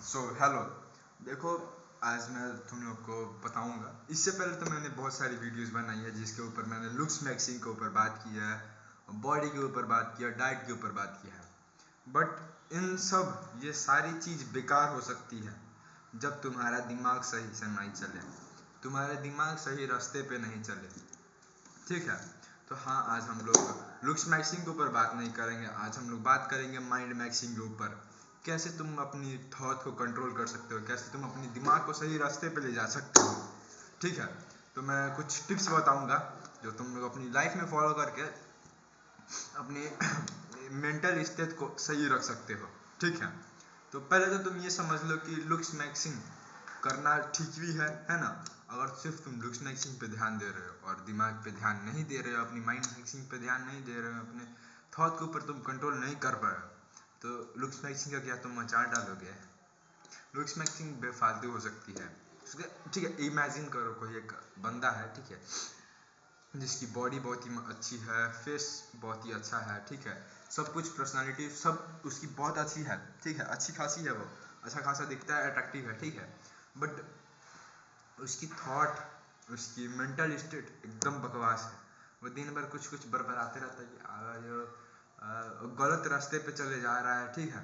Hello. देखो, आज मैं तुम लोग को बताऊंगा। इससे पहले तो मैंने बहुत सारी वीडियोस बनाई है जिसके ऊपर मैंने लुक्स मैक्सिंग के ऊपर बात की है, बॉडी के ऊपर बात किया, डाइट के ऊपर बात किया है। बट इन सब ये सारी चीज़ बेकार हो सकती है जब तुम्हारा दिमाग सही से नहीं चले, तुम्हारे दिमाग सही रास्ते पे नहीं चले। ठीक है, तो हाँ, आज हम लोग लुक्स मैक्सिंग के ऊपर बात नहीं करेंगे। आज हम लोग बात करेंगे माइंड मैक्सिंग के ऊपर। कैसे तुम अपनी थॉट को कंट्रोल कर सकते हो, कैसे तुम अपनी दिमाग को सही रास्ते पे ले जा सकते हो। ठीक है, तो मैं कुछ टिप्स बताऊंगा जो तुम लोग अपनी लाइफ में फॉलो करके अपनी मेंटल स्टेट को सही रख सकते हो। ठीक है, तो पहले तो तुम ये समझ लो कि लुक्स मैक्सिंग करना ठीक भी है ना। अगर सिर्फ तुम लुक्स मैक्सिंग पे ध्यान दे रहे हो और दिमाग पे ध्यान नहीं दे रहे हो, अपनी माइंड मैक्सिंग पे ध्यान नहीं दे रहे हो, अपने थॉट के ऊपर तुम कंट्रोल नहीं कर पा रहे हो, तो लुक्स मैक्सिंग का क्या तुम मचार डालोगे। लुक्स मैक्सिंग बेफालतू हो सकती है। ठीक है, इमेजिन करो कोई एक बंदा है, ठीक है, जिसकी बॉडी बहुत ही अच्छी है, फेस बहुत ही अच्छा है, ठीक है, सब कुछ पर्सनालिटी सब उसकी बहुत अच्छी है, ठीक है, अच्छी खासी है, वो अच्छा खासा दिखता है, अट्रैक्टिव है, ठीक है। बट उसकी थॉट, उसकी मेंटल स्टेट एकदम बकवास है। वो दिन भर कुछ कुछ बरबराते रहता है कि गलत रास्ते पे चले जा रहा है, ठीक है,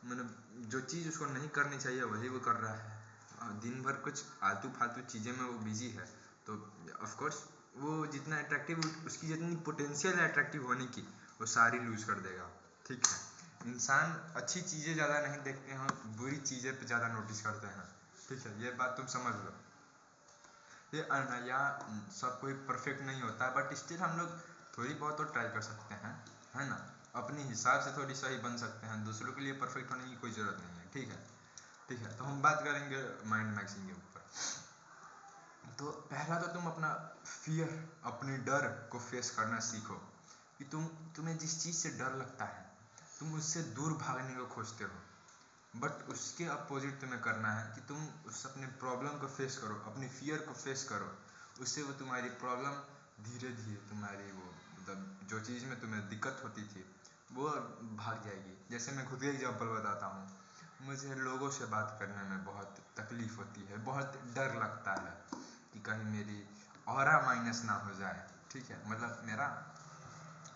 मतलब जो चीज़ उसको नहीं करनी चाहिए वही वो कर रहा है। दिन भर कुछ आलतू फालतू चीज़ें में वो बिजी है। तो ऑफ कोर्स वो जितना अट्रैक्टिव, उसकी जितनी पोटेंशियल है अट्रैक्टिव होने की, वो सारी लूज कर देगा। ठीक है, इंसान अच्छी चीज़ें ज़्यादा नहीं देखते हैं, बुरी चीज़ें पे ज़्यादा नोटिस करते हैं। ठीक है, ये बात तुम समझ लो। ये अनया सब कोई परफेक्ट नहीं होता, बट स्टिल हम लोग थोड़ी बहुत तो ट्राई कर सकते हैं, है ना। अपने हिसाब से थोड़ी सही बन सकते हैं, दूसरों के लिए परफेक्ट होने की कोई ज़रूरत नहीं है। ठीक है, ठीक है, तो हम बात करेंगे माइंड मैक्सिंग के ऊपर। तो पहला तो तुम अपना फियर, अपने डर को फेस करना सीखो कि तुम्हें जिस चीज़ से डर लगता है तुम उससे दूर भागने को खोजते हो, बट उसके अपोजिट तुम्हें करना है कि तुम उस अपने प्रॉब्लम को फेस करो, अपनी फियर को फेस करो। उससे वो तुम्हारी प्रॉब्लम धीरे धीरे तुम्हारी वो मतलब जो चीज़ में तुम्हें दिक्कत होती थी वो भाग जाएगी। जैसे मैं खुद का एग्जांपल बताता हूँ, मुझे लोगों से बात करने में बहुत तकलीफ़ होती है, बहुत डर लगता है कि कहीं मेरी ऑरा माइनस ना हो जाए। ठीक है, मतलब मेरा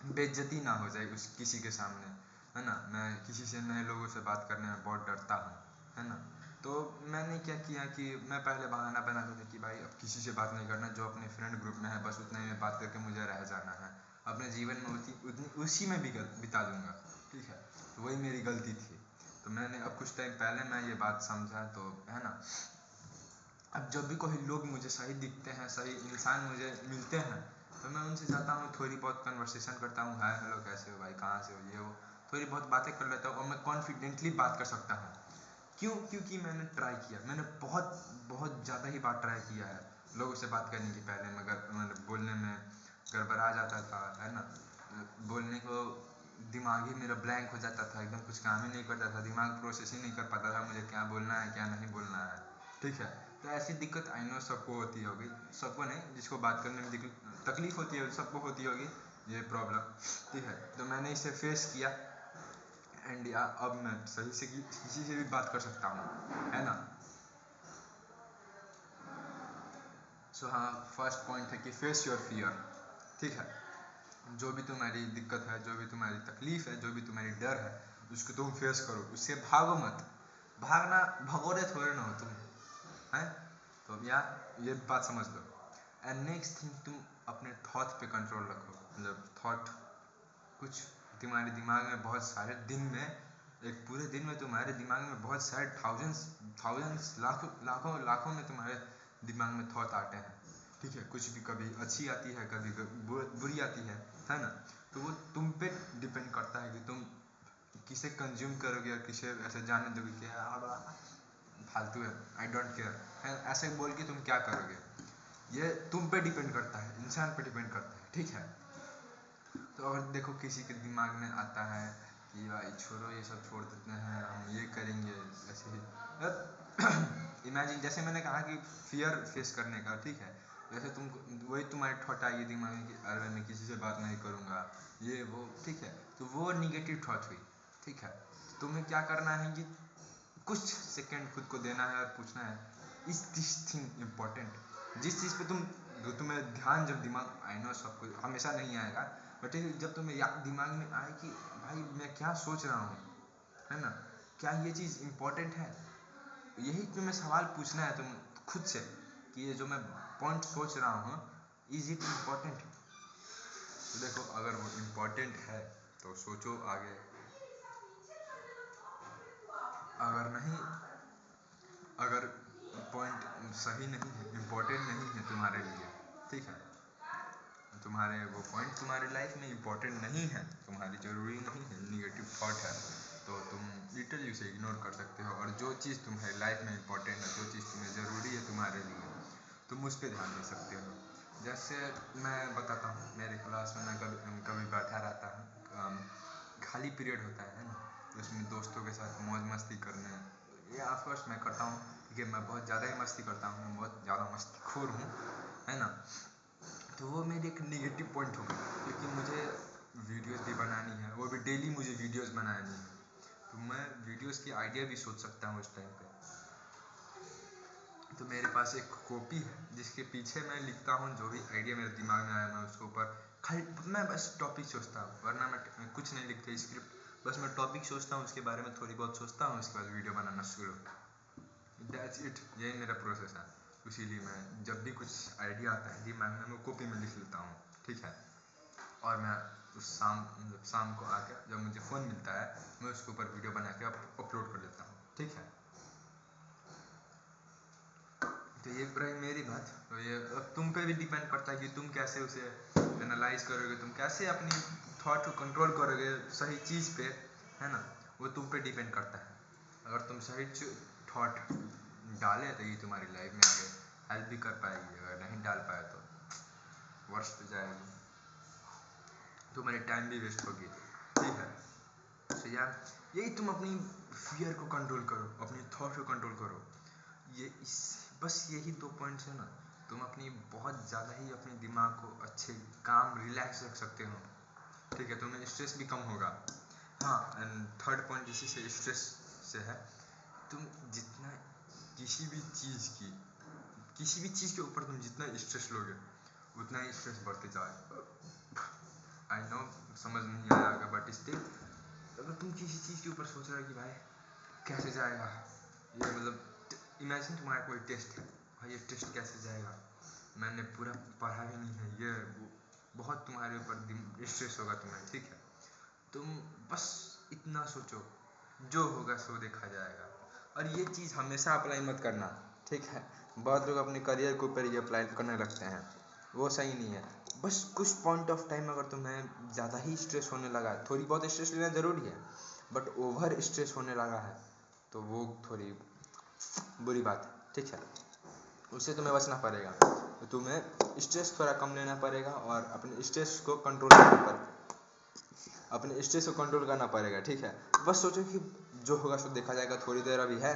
बेइज्जती ना हो जाए उस किसी के सामने, है ना। मैं किसी से नए लोगों से बात करने में बहुत डरता हूँ, है ना। तो मैंने क्या किया कि मैं पहले बहाना बनाता था कि भाई अब किसी से बात नहीं करना, जो अपने फ्रेंड ग्रुप में है बस उतना ही में बात करके मुझे रह जाना है, अपने जीवन में उसी में भी बिता दूंगा। ठीक है, तो वही मेरी गलती थी। तो मैंने अब कुछ टाइम पहले मैं ये बात समझा, तो है ना, अब जब भी कोई लोग मुझे सही दिखते हैं, सही इंसान मुझे मिलते हैं, तो मैं उनसे जाता हूँ, थोड़ी बहुत कन्वर्सेशन करता हूँ, हाय हेलो कैसे हो भाई, कहाँ से हो, ये हो, थोड़ी बहुत बातें कर लेता हूँ और मैं कॉन्फिडेंटली बात कर सकता हूँ। क्यों? क्योंकि मैंने ट्राई किया, मैंने बहुत बहुत ज़्यादा ही बात ट्राई किया है लोगों से बात करने की। पहले मगर मतलब बोलने में गड़बड़ा जाता था, है ना, बोलने को दिमाग ही मेरा ब्लैंक हो जाता था, एकदम कुछ काम ही नहीं करता था, दिमाग प्रोसेस ही नहीं कर पाता था मुझे क्या बोलना है क्या नहीं बोलना है। ठीक है, तो ऐसी दिक्कत आई नो सबको होती होगी, सबको नहीं, जिसको बात करने में तकलीफ होती है सबको होती होगी ये प्रॉब्लम। ठीक है, तो मैंने इसे फेस किया एंड या अब मैं सही से किसी से भी बात कर सकता हूँ, है ना। सो हाँ, फर्स्ट पॉइंट है कि फेस योर फियर। ठीक है, जो भी तुम्हारी दिक्कत है, जो भी तुम्हारी तकलीफ है, जो भी तुम्हारी डर है, उसको तुम फेस करो, उससे भागो मत। भागना भगोड़े थोड़े ना हो तुम, हैं। तो अब यार ये बात समझ लो। एंड नेक्स्ट थिंग, तुम अपने थॉट पे कंट्रोल रखो। मतलब थॉट कुछ तुम्हारे दिमाग में बहुत सारे दिन में, एक पूरे दिन में तुम्हारे दिमाग में बहुत सारे थाउजेंड्स थाउजेंड्स लाखों लाखों लाखों में तुम्हारे दिमाग में थॉट आते हैं। ठीक है, कुछ भी कभी अच्छी आती है, कभी बुरी आती है ना। तो वो तुम पे डिपेंड करता है कि तुम किसे कंज्यूम करोगे और किसे ऐसे जाने दोगे कि यार फालतू है, आई डोंट केयर, ऐसे बोल के तुम क्या करोगे। ये तुम पे डिपेंड करता है, इंसान पे डिपेंड करता है। ठीक है, तो अगर देखो किसी के दिमाग में आता है कि भाई छोड़ो ये सब, छोड़ देते हैं, हम ये करेंगे, ऐसे ही इमेजिन, जैसे मैंने कहा कि फियर फेस करने का, ठीक है, जैसे तुम वही तुम्हारी थॉट आएगी दिमाग में कि अरे मैं किसी से बात नहीं करूँगा, ये वो, ठीक है, तो वो निगेटिव थॉट हुई। ठीक है, तो तुम्हें क्या करना है कि कुछ सेकेंड खुद को देना है और पूछना है इज दिस थिंग इम्पोर्टेंट। जिस चीज़ पे तुम्हें ध्यान, जब दिमाग, आई नो सब कुछ हमेशा नहीं आएगा, बट जब तुम्हें दिमाग में आए कि भाई मैं क्या सोच रहा हूँ, है ना, क्या ये चीज़ इम्पोर्टेंट है, यही तुम्हें सवाल पूछना है तुम खुद से कि ये जो मैं पॉइंट सोच रहा हूँ इज इट इम्पोर्टेंट। तो देखो अगर वो इम्पोर्टेंट है तो सोचो आगे, अगर नहीं, अगर पॉइंट सही नहीं है, इम्पोर्टेंट नहीं है तुम्हारे लिए, ठीक है, तुम्हारे वो पॉइंट तुम्हारी लाइफ में इम्पोर्टेंट नहीं है, तुम्हारी ज़रूरी नहीं है, निगेटिव थॉट है, तो तुम लिटरली उसे इग्नोर कर सकते हो। और जो चीज़ तुम्हारी लाइफ में इम्पोर्टेंट है, जो चीज़ तुम्हें ज़रूरी है तुम्हारे लिए, तुम उस पर ध्यान दे सकते हो। जैसे मैं बताता हूँ, मेरे क्लास में मैं कभी बैठा रहता हूँ, खाली पीरियड होता है ना, उसमें दोस्तों के साथ मौज मस्ती करने, ये ऑफकोर्स मैं करता हूँ क्योंकि मैं बहुत ज़्यादा ही मस्ती करता हूँ, मैं बहुत ज़्यादा मस्तीखोर हूँ, है ना। तो वो मेरी एक निगेटिव पॉइंट होगा, क्योंकि मुझे वीडियोस भी बनानी है, वो भी डेली मुझे वीडियोस बनानी है, तो मैं वीडियोस की आइडिया भी सोच सकता हूँ उस टाइम पे। तो मेरे पास एक कॉपी है जिसके पीछे मैं लिखता हूँ जो भी आइडिया मेरे दिमाग में आया, मैं उसके ऊपर खाली मैं बस टॉपिक सोचता हूँ, वरना मैं कुछ नहीं लिखता स्क्रिप्ट, बस मैं टॉपिक सोचता हूँ, उसके बारे में थोड़ी बहुत सोचता हूँ, उसके बाद वीडियो बनाना शुरू, दैट्स इट, यही मेरा प्रोसेस है। इसीलिए मैं जब भी कुछ आइडिया आता है दिमाग में, मैं कॉपी में लिख लेता हूँ, ठीक है, और मैं उस शाम को आकर जब मुझे फ़ोन मिलता है, मैं उसके ऊपर वीडियो बना के अपलोड कर देता हूँ, ठीक है। तो ये रही मेरी बात। तो ये अब तुम पे भी डिपेंड करता है कि तुम कैसे उसे एनालाइज करोगे, तुम कैसे अपनी थॉट को कंट्रोल करोगे सही चीज़ पे, है ना, वो तुम पे डिपेंड करता है। अगर तुम सही थॉट डाले तो ये तुम्हारी लाइफ में आगे हेल्प भी कर पाएगी, अगर नहीं डाल पाए तो वर्स्ट पे जाएगी, तुम्हारी टाइम भी वेस्ट होगी, ठीक है। तो यार यही, तुम अपनी फियर को कंट्रोल करो, अपनी थॉट को कंट्रोल करो, ये इस बस यही 2 पॉइंट्स है ना, तुम अपनी बहुत ज़्यादा ही अपने दिमाग को अच्छे काम रिलैक्स रख सकते हो, ठीक है, तुम्हें स्ट्रेस भी कम होगा। हाँ, एंड थर्ड पॉइंट इसी से स्ट्रेस से है, तुम जितना किसी भी चीज़ के ऊपर तुम जितना स्ट्रेस लोगे उतना ही स्ट्रेस बढ़ते जाएगा। आई नो समझ नहीं आया होगा, बट स्टिल अगर तुम किसी चीज़ के ऊपर सोच रहे हो कि भाई कैसे जाएगा ये, मतलब इमेजिन तुम्हारा कोई टेस्ट है, भाई ये टेस्ट कैसे जाएगा, मैंने पूरा पढ़ा भी नहीं है, ये वो, बहुत तुम्हारे ऊपर स्ट्रेस होगा तुम्हें, ठीक है। तुम बस इतना सोचो, जो होगा सो देखा जाएगा, और ये चीज़ हमेशा अप्लाई मत करना, ठीक है। बहुत लोग अपने करियर के ऊपर ये अप्लाई करने लगते हैं, वो सही नहीं है। बस कुछ पॉइंट ऑफ टाइम अगर तुम्हें ज़्यादा ही स्ट्रेस होने लगा है, थोड़ी बहुत स्ट्रेस लेना ज़रूरी है, बट ओवर स्ट्रेस होने लगा है तो वो थोड़ी बुरी बात है, ठीक है, उससे तुम्हें बचना पड़ेगा। तो तुम्हें स्ट्रेस थोड़ा कम लेना पड़ेगा और अपने स्ट्रेस को कंट्रोल करना पड़ेगा, ठीक है। बस सोचो कि जो होगा सो देखा जाएगा, थोड़ी देर अभी है,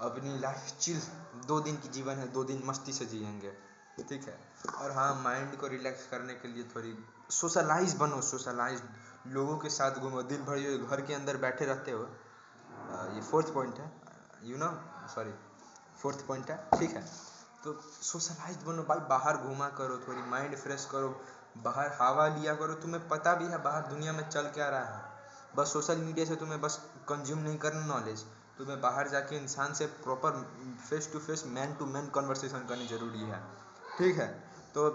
अपनी लाइफ चिल, 2 दिन की जीवन है, 2 दिन मस्ती से जिएंगे, ठीक है। और हाँ, माइंड को रिलैक्स करने के लिए थोड़ी सोशलाइज बनो, सोशलाइज लोगों के साथ घूमो, दिन भर ये घर के अंदर बैठे रहते हो, ये फोर्थ पॉइंट है, फोर्थ पॉइंट है, ठीक है। तो सोशलाइज बनो भाई, बाहर घूमा करो, थोड़ी माइंड फ्रेश करो, बाहर हवा लिया करो, तुम्हें पता भी है बाहर दुनिया में चल क्या रहा है, बस सोशल मीडिया से तुम्हें बस कंज्यूम नहीं करना नॉलेज, तुम्हें बाहर जाके इंसान से proper face to face, man to man conversation करनी ज़रूरी है, ठीक है। तो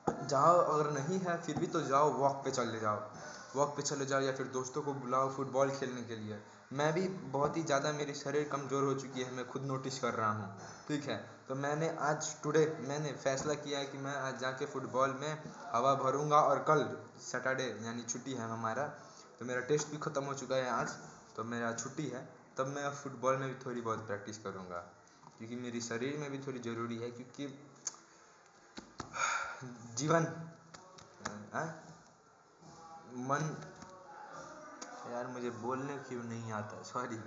जाओ, अगर नहीं है फिर भी तो जाओ, वॉक पे चले जाओ, या फिर दोस्तों को बुलाओ फुटबॉल खेलने के लिए। मैं भी बहुत ही ज़्यादा, मेरी शरीर कमज़ोर हो चुकी है, मैं खुद नोटिस कर रहा हूँ, ठीक है। तो मैंने फैसला किया है कि मैं आज जाके फुटबॉल में हवा भरूंगा, और कल सैटरडे यानी छुट्टी है हमारा, तो मेरा टेस्ट भी ख़त्म हो चुका है आज, तो मेरा छुट्टी है, तब मैं फुटबॉल में भी थोड़ी बहुत प्रैक्टिस करूँगा, क्योंकि मेरी शरीर में भी थोड़ी ज़रूरी है, क्योंकि जीवन मन, यार मुझे बोलने क्यों नहीं आता, sorry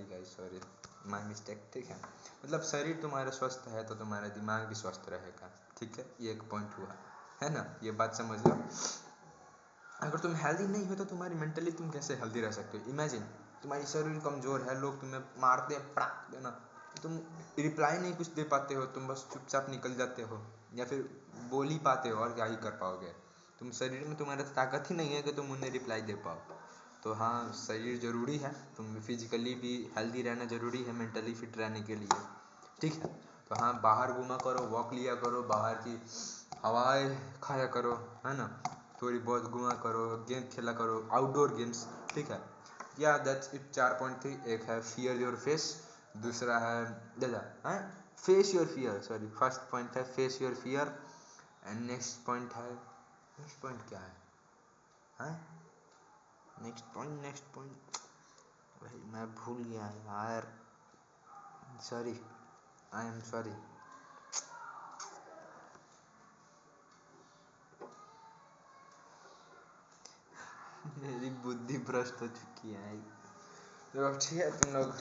guys, sorry, my mistake, ठीक है। मतलब शरीर तुम्हारा स्वस्थ है तो तुम्हारा दिमाग भी स्वस्थ रहेगा, ठीक है, ये एक पॉइंट हुआ, है ना, ये बात समझ लो। अगर तुम हेल्दी नहीं हो तो तुम्हारी मेंटली तुम कैसे हेल्दी रह सकते हो। इमेजिन तुम्हारी शरीर कमज़ोर है, लोग तुम्हें मारते हैं पड़ाक देना, तुम रिप्लाई नहीं कुछ दे पाते हो, तुम बस चुपचाप निकल जाते हो या फिर बोल ही पाते हो, और क्या ही कर पाओगे। तुम शरीर में तुम्हारा ताकत ही नहीं है कि तुम उन्हें रिप्लाई दे पाओ। तो हाँ, शरीर ज़रूरी है, तुम फिजिकली भी हेल्दी रहना ज़रूरी है मेंटली फिट रहने के लिए, ठीक है। तो हाँ, बाहर घूमा करो, वॉक लिया करो, बाहर की हवाएं खाया करो, है ना, थोड़ी बहुत घूमा करो, गेम खेला करो, आउटडोर गेम्स, ठीक है। या दैट्स इट। 4 पॉइंट थी। एक है फियर योर फेस, दूसरा है दादा है face your fear, sorry, first point है face your fear, and next point क्या है नेक्स्ट पॉइंट भाई मैं भूल गया यार, सॉरी, आई एम सॉरी। मेरी बुद्धि भ्रष्ट हो चुकी है। तो अब ठीक है, तुम लोग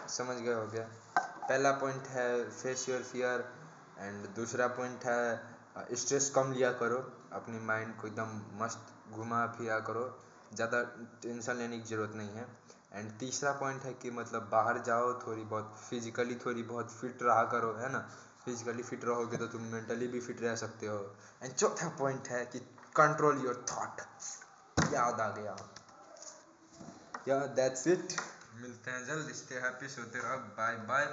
समझ गए हो गया। पहला पॉइंट है फेस योर फियर, एंड दूसरा पॉइंट है स्ट्रेस कम लिया करो, अपनी माइंड को एकदम मस्त घुमा फिरा करो, ज़्यादा टेंशन लेने की ज़रूरत नहीं है। एंड तीसरा पॉइंट है कि मतलब बाहर जाओ, थोड़ी बहुत फिजिकली थोड़ी बहुत फिट रहा करो, है ना, फिजिकली फिट रहोगे तो तुम मेंटली भी फिट रह सकते हो। एंड चौथा पॉइंट है कि कंट्रोल योर थॉट, याद आ गया। या दैट्स इट, मिलते हैं जल्द, स्टे हैप्पी, सोते रहो, बाय बाय।